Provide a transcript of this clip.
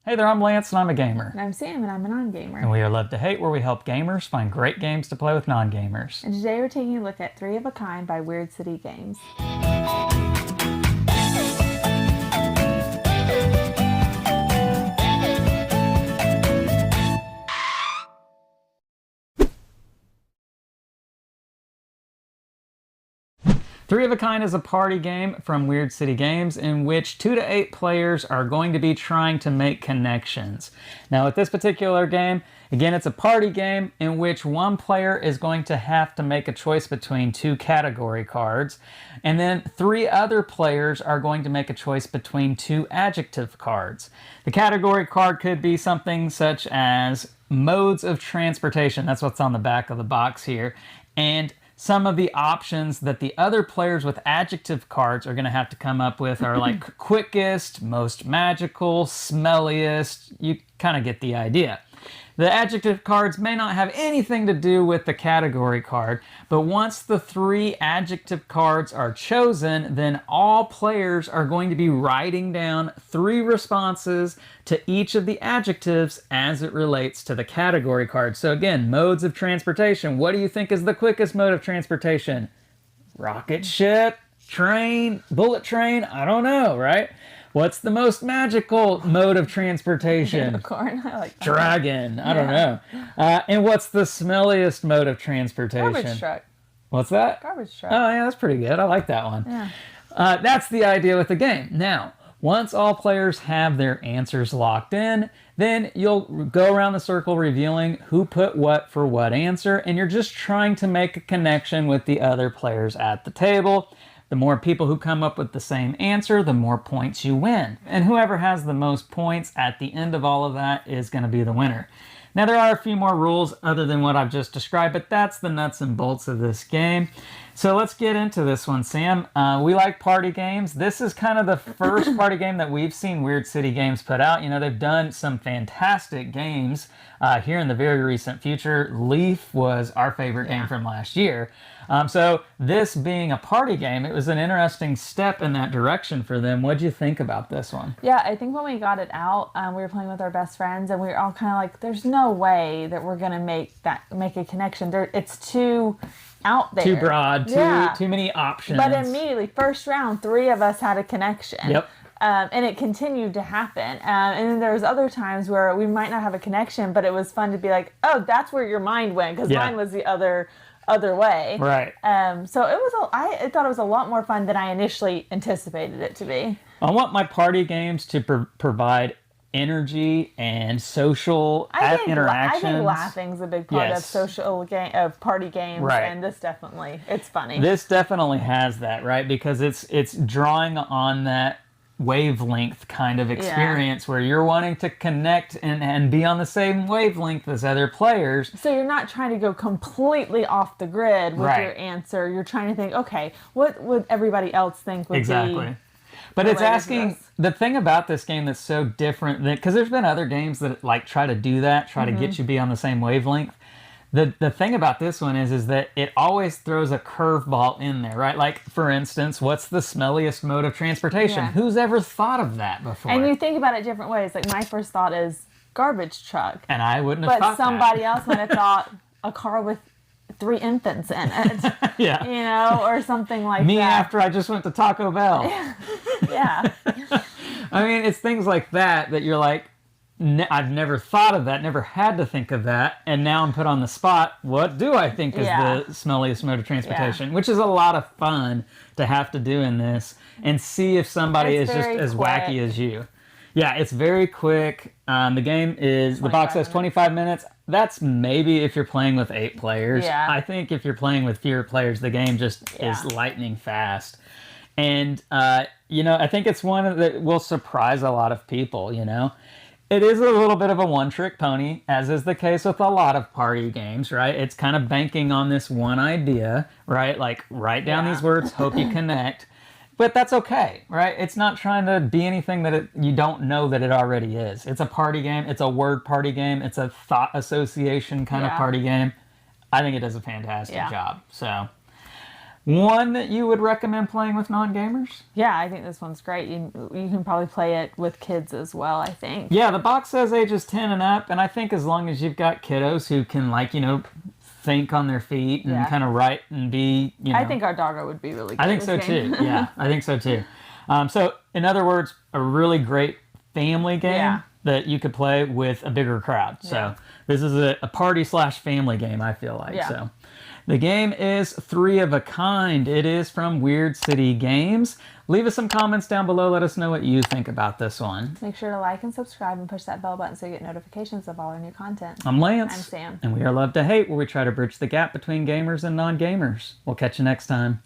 Hey there, I'm Lance and I'm a gamer. And I'm Sam and I'm a non-gamer. And we are Love to Hate, where we help gamers find great games to play with non-gamers. And today we're taking a look at Three of a Kind by Weird City Games. Three of a Kind is a party game from Weird City Games in which 2 to 8 players are going to be trying to make connections. Now with this particular game, again, it's a party game in which one player is going to have to make a choice between 2 category cards, and then 3 other players are going to make a choice between 2 adjective cards. The category card could be something such as modes of transportation. That's what's on the back of the box here. And some of the options that the other players with adjective cards are going to have to come up with are like quickest, most magical, smelliest. You kind of get the idea. The adjective cards may not have anything to do with the category card, but once the 3 adjective cards are chosen, then all players are going to be writing down 3 responses to each of the adjectives as it relates to the category card. So again, modes of transportation. What do you think is the quickest mode of transportation? Rocket ship, train, bullet train? I don't know, right? What's the most magical mode of transportation? Unicorn. I like that. Dragon. I don't know. And what's the smelliest mode of transportation? Garbage truck. What's that? Garbage truck. Oh, yeah, that's pretty good. I like that one. Yeah. That's the idea with the game. Now, once all players have their answers locked in, then you'll go around the circle revealing who put what for what answer, and you're just trying to make a connection with the other players at the table. The more people who come up with the same answer, the more points you win. And whoever has the most points at the end of all of that is going to be the winner. Now, there are a few more rules other than what I've just described, but that's the nuts and bolts of this game. So let's get into this one, Sam. We like party games. This is kind of the first party game that we've seen Weird City Games put out. You know, they've done some fantastic games here in the very recent future. Leaf was our favorite game from last year. So this being a party game, it was an interesting step in that direction for them. What'd you think about this one? Yeah, I think when we got it out, we were playing with our best friends, and we were all kind of like, "There's no way that we're gonna make a connection. It's too out there, too broad, too many options." But immediately, first round, 3 of us had a connection. Yep. And it continued to happen. And then there's other times where we might not have a connection, but it was fun to be like, "Oh, that's where your mind went," because mine was the other way. Right. So it was. I thought it was a lot more fun than I initially anticipated it to be. I want my party games to provide energy and social interactions. I think laughing's a big part of party games, right. And this definitely, it's funny. This definitely has that, right? Because it's drawing on that wavelength kind of experience where you're wanting to connect and be on the same wavelength as other players. So you're not trying to go completely off the grid with your answer. You're trying to think, okay, what would everybody else think would be But it's asking, the thing about this game that's so different, because there's been other games that like try to do that, try to get you to be on the same wavelength. The thing about this one is that it always throws a curveball in there, right? Like, for instance, what's the smelliest mode of transportation? Yeah. Who's ever thought of that before? And you think about it different ways. Like, my first thought is garbage truck. And I wouldn't have thought that. But somebody else might have thought a car with 3 infants in it. Yeah. You know, or something like that. Me after I just went to Taco Bell. Yeah. I mean, it's things like that you're like, I've never thought of that, never had to think of that, and now I'm put on the spot. What do I think is the smelliest mode of transportation? Which is a lot of fun to have to do in this and see if somebody is just as wacky as you. Yeah, it's very quick. The game is, the box says 25 minutes. That's maybe if you're playing with 8 players. Yeah. I think if you're playing with fewer players, the game just is lightning fast. And, you know, I think it's one that will surprise a lot of people, you know. It is a little bit of a one-trick pony, as is the case with a lot of party games, right? It's kind of banking on this one idea, right? Like, write down these words, hope you connect. But that's okay, right? It's not trying to be anything that you don't know that it already is. It's a party game. It's a word party game. It's a thought association kind of party game. I think it does a fantastic job. So One that you would recommend playing with non-gamers? Yeah, I think this one's great. You can probably play it with kids as well, I think. Yeah, the box says ages 10 and up, and I think as long as you've got kiddos who can, like, think on their feet and kind of write and be, I think our doggo would be really good. I think so too. Yeah, I think so too. So, in other words, a really great family game that you could play with a bigger crowd. So, this is a party/family game, I feel like. Yeah. So, the game is 3 of a Kind. It is from Weird City Games. Leave us some comments down below. Let us know what you think about this one. Make sure to like and subscribe and push that bell button so you get notifications of all our new content. I'm Lance. I'm Sam. And we are Love to Hate, where we try to bridge the gap between gamers and non-gamers. We'll catch you next time.